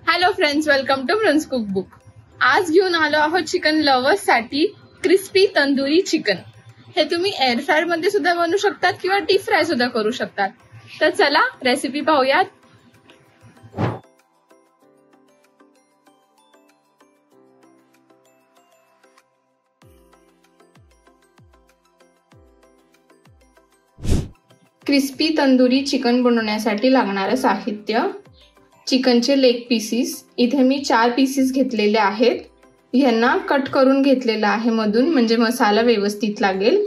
Hello friends, welcome to friends cookbook. आज घेऊन आलो आहोत चिकन लवर्स साठी क्रिस्पी तंदुरी चिकन। हे तुम्ही एअर फ्रायर मध्ये सुद्धा बनवू शकतात किंवा डीप फ्राय सुद्धा करू शकतात। तर चला रेसिपी पाहूयात। क्रिस्पी तंदुरी चिकन बनवण्यासाठी लागणारे साहित्य: चिकनचे लेग पीसेस, इथे मी 4 पीसेस घेतलेले आहेत। यांना कट करून घेतलेला आहे मधून, म्हणजे मसाला व्यवस्थित लागेल।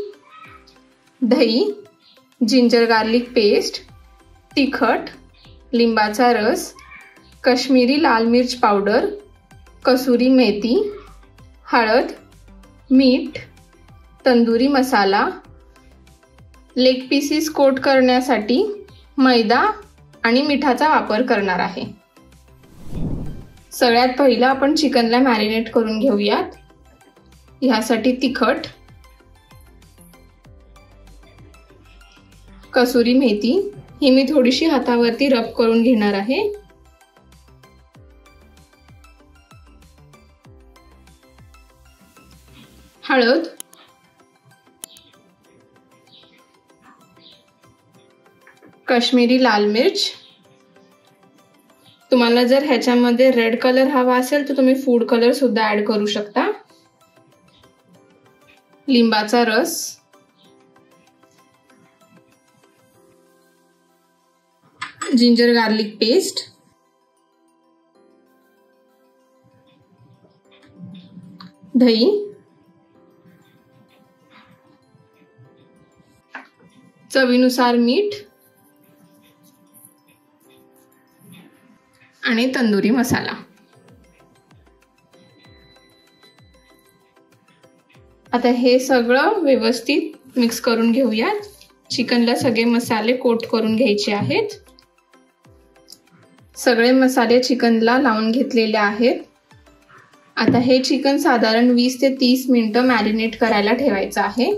दही, जिंजर गार्लिक पेस्ट, तिखट, लिंबाचा रस, काश्मीरी लाल मिर्च पावडर, कसुरी मेथी, हळद, मीठ, तंदुरी मसाला। लेग पीसेस कोट करण्यासाठी मैदा आणि मिठाचा वापर करणार आहे। सगळ्यात पहिला आपण चिकनला मॅरिनेट करून घेऊयात। यासाठी तिखट, कसुरी मेथी ही मी थोडीशी हातावरती रब करून घेणार आहे। हळद, काश्मीरी लाल मिर्च, तुम्हाला जर ह्याच्यामध्ये रेड कलर हवा असेल तर तुम्ही फूड कलर सुद्धा ऍड करू शकता। लिंबाचा रस, जिंजर गार्लिक पेस्ट, दही, चवीनुसार मीठ आणि तंदुरी मसाला। आता हे सगळं व्यवस्थित मिक्स करून घेऊयात। चिकनला सगळे मसाले कोट करून घ्यायचे आहेत। सगळे मसाले चिकनला लावून घेतलेले आहेत। आता हे चिकन साधारण 20 ते 30 मिनिटं मॅरिनेट करायला ठेवायचं आहे।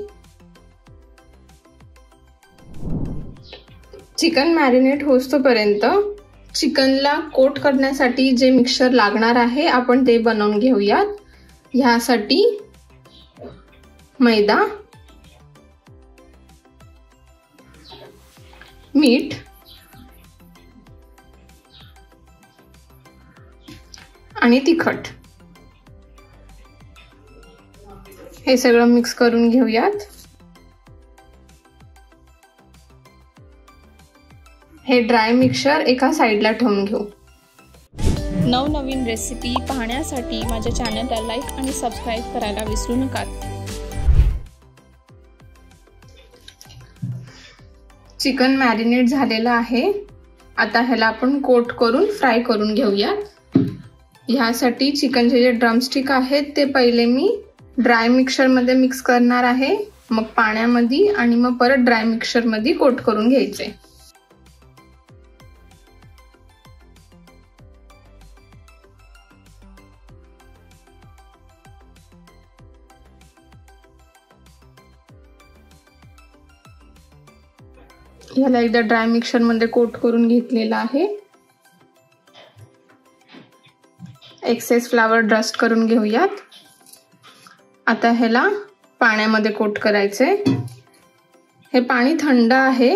चिकन मॅरिनेट होईपर्यंत चिकनला कोट करण्यासाठी जे मिक्सचर लागणार आहे आपण ते बनवून घेऊयात। ह्यासाठी मैदा, मीठ आणि तिखट हे सगळं मिक्स करून घेऊयात। हे ड्राय मिक्सचर एका साइडला ठेवून घेऊ। नवनवीन रेसिपी पाहण्यासाठी माझ्या चॅनलला लाईक आणि सबस्क्राइब करायला विसरू नका। चिकन मॅरिनेट झालेलं आहे। आता ह्याला आपण कोट करून फ्राय करून घेऊयात। ह्यासाठी चिकनचे जे ड्रमस्टिक आहेत ते पहिले मी ड्राय मिक्सचर मध्ये मिक्स करणार आहे, मग पाण्यामध्ये आणि मग परत ड्राय मिक्सचर मध्ये कोट करून घ्यायचे। याला एकदा ड्राय मिक्सचर मध्ये कोट करून घेतलेला आहे। एक्सेस फ्लावर डस्ट करून घेऊयात। आता ह्याला पाण्यामध्ये कोट करायचे। हे पाणी थंड आहे।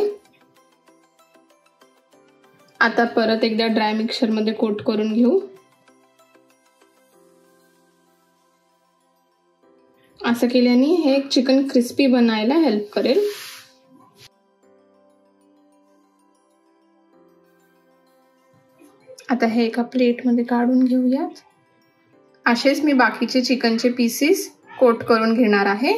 आता परत एकदा ड्राय मिक्सचर मध्ये कोट करून घेऊ। असं केल्याने हे चिकन क्रिस्पी बनायला हेल्प करेल। आता हे एका प्लेट मध्ये काढून घेऊयात। असेच मी बाकीचे चिकनचे पीसेस कोट करून घेणार आहे।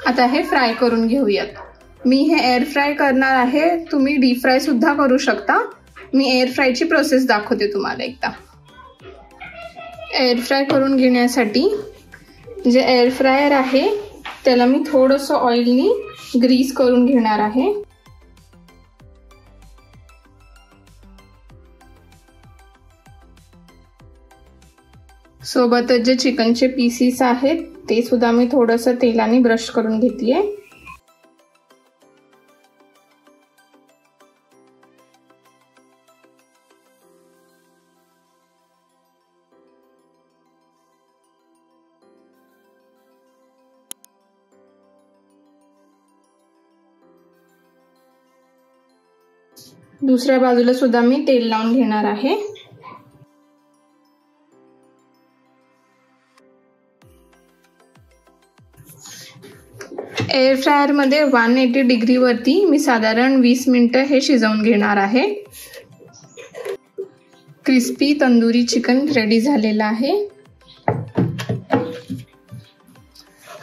आता हे फ्राय करून घेऊयात। मी हे एअर फ्राय करणार आहे, तुम्ही डीप फ्राय सुद्धा करू शकता। मी एअर फ्रायची प्रोसेस दाखवते तुम्हाला एकदा। एअर फ्राय करून घेण्यासाठी जे एअर फ्रायर आहे त्याला मी थोडंसं ऑइलनी ग्रीस करून घेणार आहे. सोबतच जे चिकनचे पीसेस आहेत ते सुद्धा मी थोडंसं तेलाने ब्रश करून घेतलीये. दुसऱ्या बाजूला सुद्धा मी तेल लावून घेणार आहे. एअर फ्रायर मध्ये 180 डिग्री वरती मी साधारण 20 मिनिटं हे शिजवून घेणार आहे. क्रिस्पी तंदुरी चिकन रेडी झालेलं आहे.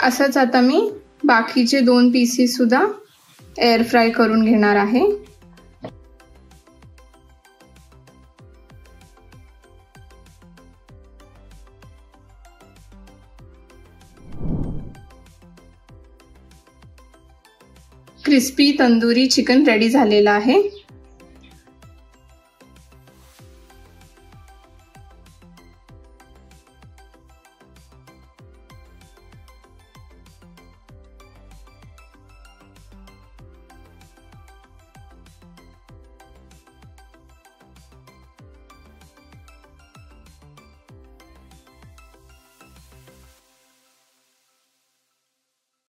असंच आता मी बाकीचे 2 पीसेस सुद्धा एअर फ्राय करून घेणार आहे. क्रिस्पी तंदुरी चिकन रेडी झालेला आहे.